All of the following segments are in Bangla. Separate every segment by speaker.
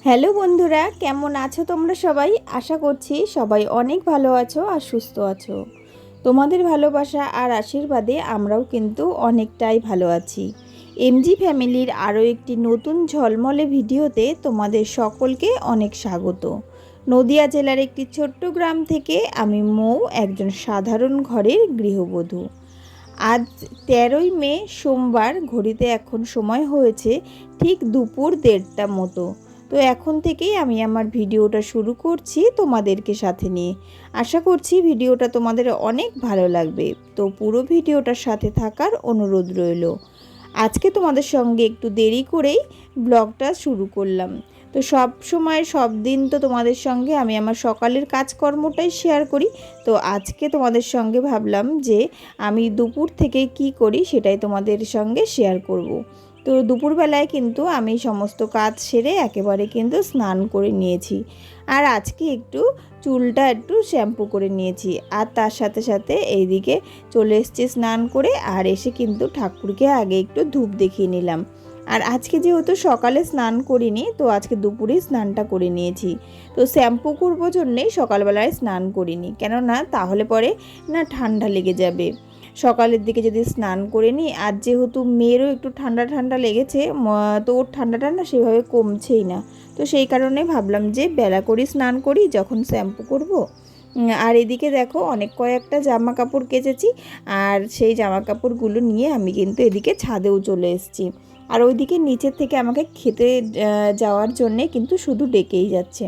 Speaker 1: হ্যালো বন্ধুরা, কেমন আছো তোমরা সবাই? আশা করছি সবাই অনেক ভালো আছো আর সুস্থ আছো। তোমাদের ভালোবাসা আর আশীর্বাদে আমরাও কিন্তু অনেকটাই ভালো আছি। এমজি ফ্যামিলির আরও একটি নতুন ঝলমলে ভিডিওতে তোমাদের সকলকে অনেক স্বাগত। নদিয়া জেলার একটি ছোট্ট গ্রাম থেকে আমি মৌ, একজন সাধারণ ঘরের গৃহবধূ। আজ 13ই মে সোমবার, ঘড়িতে এখন সময় হয়েছে ঠিক দুপুর 1:30টা মতো। তো এখন থেকেই আমি আমার ভিডিওটা শুরু করছি তোমাদেরকে সাথে নিয়ে। আশা করছি ভিডিওটা তোমাদের অনেক ভালো লাগবে। তো পুরো ভিডিওটার সাথে থাকার অনুরোধ রইল। আজকে তোমাদের সঙ্গে একটু দেরি করেই ব্লগটা শুরু করলাম। তো সব সময় সব দিন তো তোমাদের সঙ্গে আমি আমার সকালের কাজকর্মটাই শেয়ার করি। তো আজকে তোমাদের সঙ্গে ভাবলাম যে আমি দুপুর থেকে কি করি সেটাই তোমাদের সঙ্গে শেয়ার করব। তো দুপুরবেলায় কিন্তু আমি সমস্ত কাজ সেরে একেবারে কিন্তু স্নান করে নিয়েছি। আর আজকে একটু চুলটা একটু শ্যাম্পু করে নিয়েছি। আর তার সাথে সাথে এইদিকে চলে এসেছি স্নান করে, আর এসে কিন্তু ঠাকুরকে আগে একটু ধূপ দেখিয়ে নিলাম। আর আজকে যেহেতু সকালে স্নান করিনি, তো আজকে দুপুরেই স্নানটা করে নিয়েছি। তো শ্যাম্পু করবো জন্যেই সকালবেলায় স্নান করিনি, কেননা তাহলে পরে না ঠান্ডা লেগে যাবে। সকালের দিকে যদি স্নান করে নিই, আর যেহেতু মেয়েরও একটু ঠান্ডা ঠান্ডা লেগেছে, তো ওর ঠান্ডাটা না সেভাবে কমছেই না। তো সেই কারণে ভাবলাম যে বেলা করে স্নান করি, যখন শ্যাম্পু করব। আর এদিকে দেখো অনেক কয়েকটা জামা কাপড় কেচেছি, আর সেই জামা কাপড়গুলো নিয়ে আমি কিন্তু এদিকে ছাদেও চলে এসেছি। আর ওইদিকে নিচের থেকে আমাকে খেতে যাওয়ার জন্যে কিন্তু শুধু ডেকেই যাচ্ছে।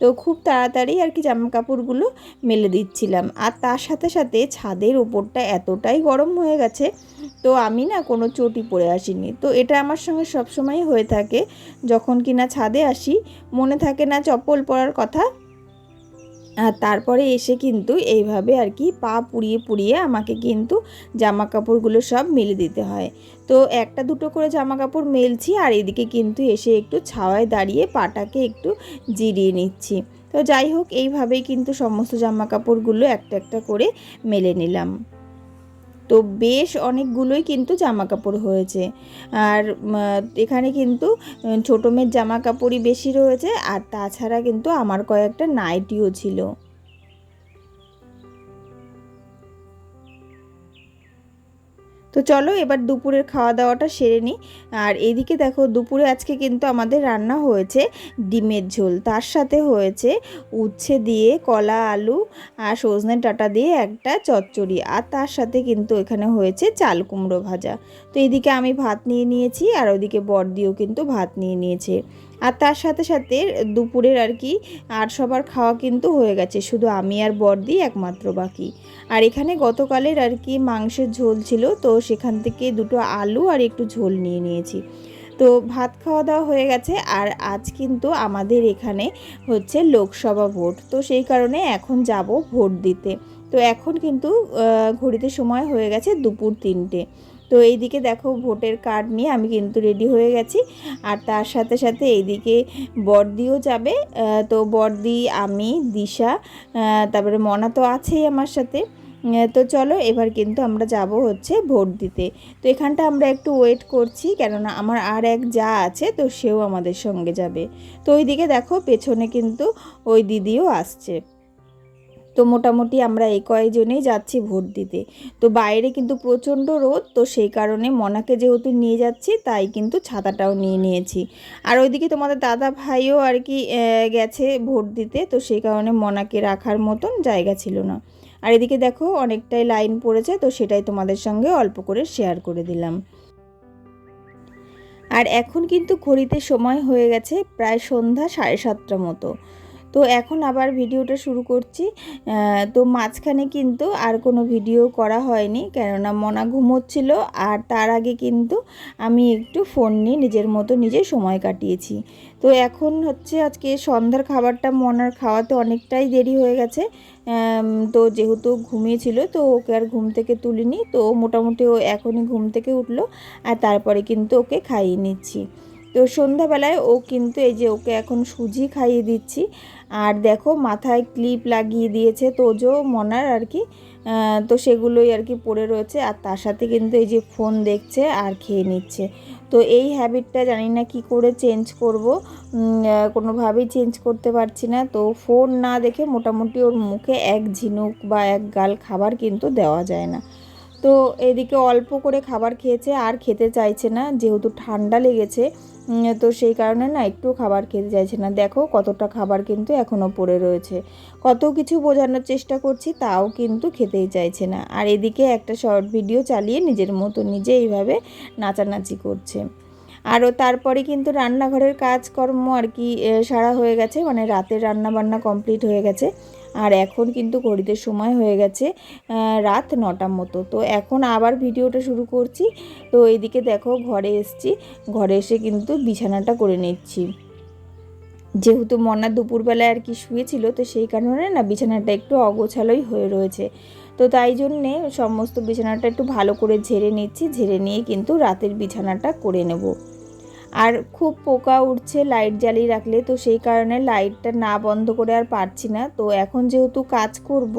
Speaker 1: তো খুব তাড়াতাড়ি আর কি জামা কাপড়গুলো মেলে দিচ্ছিলাম। আর তার সাথে সাথে ছাদের ওপরটা এতটাই গরম হয়ে গেছে, তো আমি না কোনো চটি পরে আসিনি। তো এটা আমার সঙ্গে সবসময়ই হয়ে থাকে, যখন কিনা ছাদে আসি মনে থাকে না চপ্পল পরার কথা। আর তারপরে এসে কিন্তু এইভাবে আর কি পা পুড়িয়ে পুড়িয়ে আমাকে কিন্তু জামা কাপড়গুলো সব মেলে দিতে হয়। তো একটা দুটো করে জামা কাপড় মেলছি, আর এদিকে কিন্তু এসে একটু ছাওয়ায় দাঁড়িয়ে পাটাকে একটু জিরিয়ে নিচ্ছি। তো যাই হোক, এইভাবেই কিন্তু সমস্ত জামা কাপড়গুলো একটা একটা করে মেলে নিলাম। তো বেশ অনেকগুলোই কিন্তু জামা কাপড় হয়েছে। আর এখানে কিন্তু ছোটো মেয়ের জামা কাপড়ই বেশি রয়েছে, আর তাছাড়া কিন্তু আমার কয়েকটা নাইটিও ছিল। তো চলো এবার দুপুরের খাওয়া দাওয়াটা সেরে নিই। আর এদিকে দেখো দুপুরে আজকে কিন্তু আমাদের রান্না হয়েছে ডিমের ঝোল, তার সাথে হয়েছে উচ্ছে দিয়ে কলা আলু আর সজনে ডাঁটা দিয়ে একটা চচ্চড়ি, আর তার সাথে কিন্তু এখানে হয়েছে চাল কুমড়ো ভাজা। তো এদিকে আমি ভাত নিয়ে নিয়েছি, আর ওইদিকে বড়দিও কিন্তু ভাত নিয়ে নিয়েছে। আর তার সাথে সাথে দুপুরের আর কি আর সবার খাওয়া কিন্তু হয়ে গেছে, শুধু আমি আর বড়দি একমাত্র বাকি। আর এখানে গতকালের আর কি মাংসের ঝোল ছিল, তো সেখান থেকে দুটো আলু আর একটু ঝোল নিয়ে নিয়েছি। তো ভাত খাওয়া দাওয়া হয়ে গেছে। আর আজ কিন্তু আমাদের এখানে হচ্ছে লোকসভা ভোট, তো সেই কারণে এখন যাব ভোট দিতে। তো এখন কিন্তু ঘড়িতে সময় হয়ে গেছে দুপুর 3টে। তো এইদিকে দেখো ভোটের কার্ড নিয়ে আমি কিন্তু রেডি হয়ে গেছি। আর তার সাথে সাথে এইদিকে বড়দিও যাবে। তো বড়দি, আমি, দিশা, তারপরে মনা তো আছেই আমার সাথে। তো চলো এবার কিন্তু আমরা যাব হচ্ছে ভোট দিতে। তো এখানটা আমরা একটু ওয়েট করছি, কেননা আমার আর এক যা আছে, তো সেও আমাদের সঙ্গে যাবে। তো ওইদিকে দেখো পেছনে কিন্তু ওই দিদিও আসছে। তো মোটামুটি আমরা এই কয়েকজনেই যাচ্ছি ভোট দিতে। তো বাইরে কিন্তু প্রচণ্ড রোদ, তো সেই কারণে মনাকে যেহেতু নিয়ে যাচ্ছি, তাই কিন্তু ছাতাটাও নিয়ে নিয়েছি। আর ওইদিকে তোমাদের দাদা ভাইও আর কি গেছে ভোট দিতে, তো সেই কারণে মনাকে রাখার মতন জায়গা ছিল না। আর এদিকে দেখো অনেকটাই লাইন পড়েছে, তো সেটাই তোমাদের সঙ্গে অল্প করে শেয়ার করে দিলাম। আর এখন কিন্তু ঘড়িতে সময় হয়ে গেছে প্রায় সন্ধ্যা 7:30 মতো। তো এখন আবার ভিডিওটা শুরু করছি। তো মাঝখানে কিন্তু আর কোনো ভিডিও করা হয়নি, কেননা মনা ঘুমোচ্ছিল। আর তার আগে কিন্তু আমি একটু ফোন নিয়ে নিজের মতো নিজে সময় কাটিয়েছি। তো এখন হচ্ছে আজকে সন্ধ্যার খাবারটা মনার খাওয়াতে অনেকটাই দেরি হয়ে গেছে। তো যেহেতু ঘুমিয়েছিল, তো ওকে আর ঘুম থেকে তুলিনি। তো মোটামুটি ও এখনই ঘুম থেকে উঠলো, আর তারপরে কিন্তু ওকে খাইয়ে নিচ্ছি। তো সন্ধ্যাবেলায় ও কিন্তু এই যে ওকে এখন সুজি খাইয়ে দিচ্ছি। আর দেখো মাথায় ক্লিপ লাগিয়ে দিয়েছে তোজো মনার আর কি। তো সেগুলোই আর কি পড়ে রয়েছে, আর তার সাথে কিন্তু এই যে ফোন দেখছে আর খেয়ে নিচ্ছে। তো এই হ্যাবিটটা জানি না কি করে চেঞ্জ করব, কোনোভাবেই চেঞ্জ করতে পারছি না। তো ফোন না দেখে মোটামুটি ওর মুখে এক ঝিনুক বা এক গাল খাবার কিন্তু দেওয়া যায় না। তো এদিকে অল্প করে খাবার খেয়েছে, আর খেতে চাইছে না, যেহেতু ঠান্ডা লেগেছে। তো সেই কারণে না একটু খাবার খেতে চাইছে না। দেখো কতটা খাবার কিন্তু এখনও পড়ে রয়েছে। কত কিছু বোঝানোর চেষ্টা করছি, তাও কিন্তু খেতেই চাইছে না। আর এদিকে একটা শর্ট ভিডিও চালিয়ে নিজের মতো নিজে এইভাবে নাচানাচি করছে। আরও তারপরে কিন্তু রান্নাঘরের কাজকর্ম আর কি সারা হয়ে গেছে, মানে রাতের রান্না বান্না কমপ্লিট হয়ে গেছে। আর এখন কিন্তু ঘড়িতে সময় হয়ে গেছে রাত 9টার মতো। তো এখন আবার ভিডিওটা শুরু করছি। তো এইদিকে দেখো ঘরে এসছি, ঘরে এসে কিন্তু বিছানাটা করে নিচ্ছি। যেহেতু মনা দুপুরবেলায় আর কি শুয়েছিল, তো সেই কারণে না বিছানাটা একটু অগোছালোই হয়ে রয়েছে। তো তাই জন্যে সমস্ত বিছানাটা একটু ভালো করে ঝেড়ে নিচ্ছি, ঝেড়ে নিয়ে কিন্তু রাতের বিছানাটা করে নেব। আর খুব পোকা উঠছে লাইট জ্বালিয়ে রাখলে, তো সেই কারণে লাইটটা না বন্ধ করে আর পারছি না। তো এখন যেহেতু কাজ করব,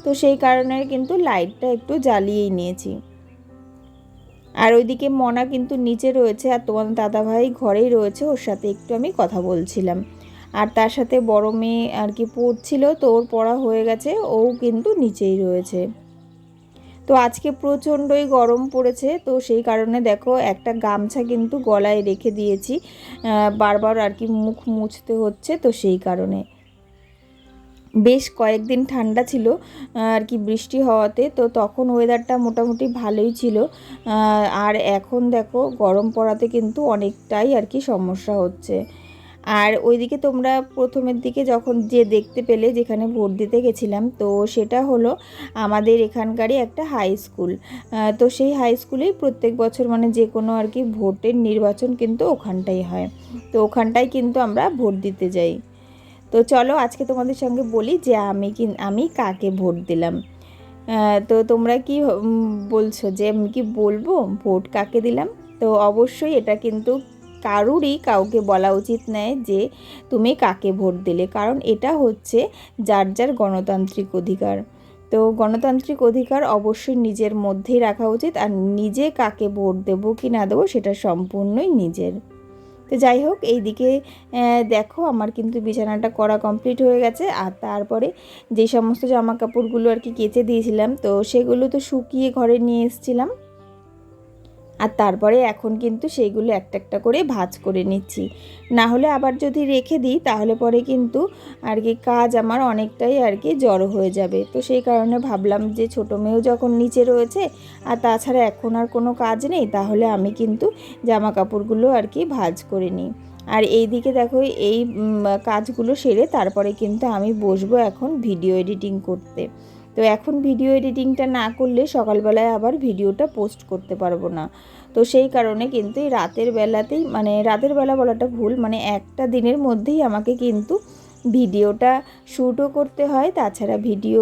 Speaker 1: তো সেই কারণে কিন্তু লাইটটা একটু জ্বালিয়েই নিয়েছি। আর ওইদিকে মনা কিন্তু নিচে রয়েছে, আর তোমার দাদাভাই ঘরেই রয়েছে, ওর সাথে একটু আমি কথা বলছিলাম। আর তার সাথে বড় মেয়ে আর কি পড়ছিল, তো ওর পড়া হয়ে গেছে, ও কিন্তু নিচেই রয়েছে। তো আজকে প্রচণ্ডই গরম পড়েছে, তো সেই কারণে দেখো একটা গামছা কিন্তু গলায় রেখে দিয়েছি, বারবার আর কি মুখ মুছতে হচ্ছে। তো সেই কারণে বেশ কয়েকদিন ঠান্ডা ছিল আর কি বৃষ্টি হওয়াতে, তো তখন ওয়েদারটা মোটামুটি ভালোই ছিল। আর এখন দেখো গরম পড়াতে কিন্তু অনেকটাই আর কি সমস্যা হচ্ছে। আর ওইদিকে তোমরা প্রথমের দিকে যখন যে দেখতে পেলে যেখানে ভোট দিতে গেছিলাম, তো সেটা হলো আমাদের এখানকারই একটা হাই স্কুল। তো সেই হাই স্কুলেই প্রত্যেক বছর মানে যে কোনো আর কি ভোটের নির্বাচন কিন্তু ওখানটাই হয়। তো ওখানটায় কিন্তু আমরা ভোট দিতে যাই। তো চলো আজকে তোমাদের সঙ্গে বলি যে আমি কাকে ভোট দিলাম। তো তোমরা কি বলছো যে আমি কি বলবো ভোট কাকে দিলাম? তো অবশ্যই এটা কিন্তু কাউকে বলা উচিত নয় যে তুমি কাকে ভোট দিলে, কারণ এটা হচ্ছে যার যার গণতান্ত্রিক অধিকার। তো গণতান্ত্রিক অধিকার অবশ্যই নিজের মধ্যেই রাখা উচিত, আর নিজে কাকে ভোট দেবো কি না দেবো সেটা সম্পূর্ণই নিজের। তো যাই হোক, এইদিকে দেখো আমার কিন্তু বিছানাটা করা কমপ্লিট হয়ে গেছে। আর তারপরে যে সমস্ত জামা কাপড়গুলো আর কি কেচে দিয়েছিলাম, তো সেগুলো তো শুকিয়ে ঘরে নিয়ে এসেছিলাম। আর তারপরে এখন কিন্তু সেইগুলো একটা একটা করে ভাঁজ করে নিচ্ছি, না হলে আবার যদি রেখে দিই তাহলে পরে কিন্তু আর কি কাজ আমার অনেকটাই আর কি জড়ো হয়ে যাবে। তো সেই কারণে ভাবলাম যে ছোটো মেয়েও যখন নিচে রয়েছে আর তাছাড়া এখন আর কোনো কাজ নেই, তাহলে আমি কিন্তু জামা কাপড়গুলো আর কি ভাঁজ করে নিই। আর এই দিকে দেখো এই কাজগুলো সেরে তারপরে কিন্তু আমি বসবো এখন ভিডিও এডিটিং করতে। তো এখন ভিডিও এডিটিংটা না করলে সকালবেলায় আবার ভিডিওটা পোস্ট করতে পারবো না। তো সেই কারণে কিন্তু এই রাতের বেলাতেই, মানে রাতের বেলা বলাটা ভুল, মানে একটা দিনের মধ্যেই আমাকে কিন্তু ভিডিওটা শ্যুটও করতে হয়, তাছাড়া ভিডিও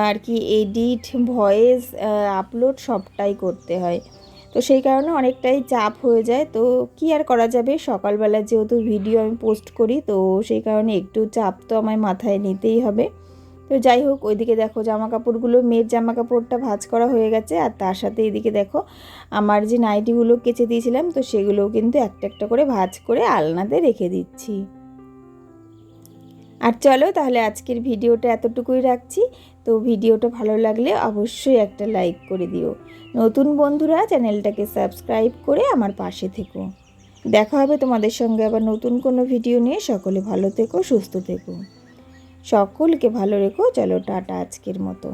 Speaker 1: আর কি এডিট, ভয়েস আপলোড সবটাই করতে হয়। তো সেই কারণে অনেকটাই চাপ হয়ে যায়। তো কি আর করা যাবে, সকালবেলা যেহেতু ভিডিও আমি পোস্ট করি, তো সেই কারণে একটু চাপ তো আমায় মাথায় নিতেই হবে। তো যাই হোক, ওইদিকে দেখো জামা কাপড়গুলো, মেয়ের জামা কাপড়টা ভাঁজ করা হয়ে গেছে, আর তার সাথে এদিকে দেখো আমার যে নাইটিগুলো কেচে দিয়েছিলাম, তো সেগুলোও কিন্তু একটা একটা করে ভাঁজ করে আলনাতে রেখে দিচ্ছি। আর চলো তাহলে আজকের ভিডিওটা এতটুকুই রাখছি। তো ভিডিওটা ভালো লাগলে অবশ্যই একটা লাইক করে দিও। নতুন বন্ধুরা চ্যানেলটাকে সাবস্ক্রাইব করে আমার পাশে থেকো। দেখা হবে তোমাদের সঙ্গে আবার নতুন কোনো ভিডিও নিয়ে। সকলে ভালো থেকো, সুস্থ থেকো, সকলকে ভালো রেখো। চলো টাটা আজকের মতো।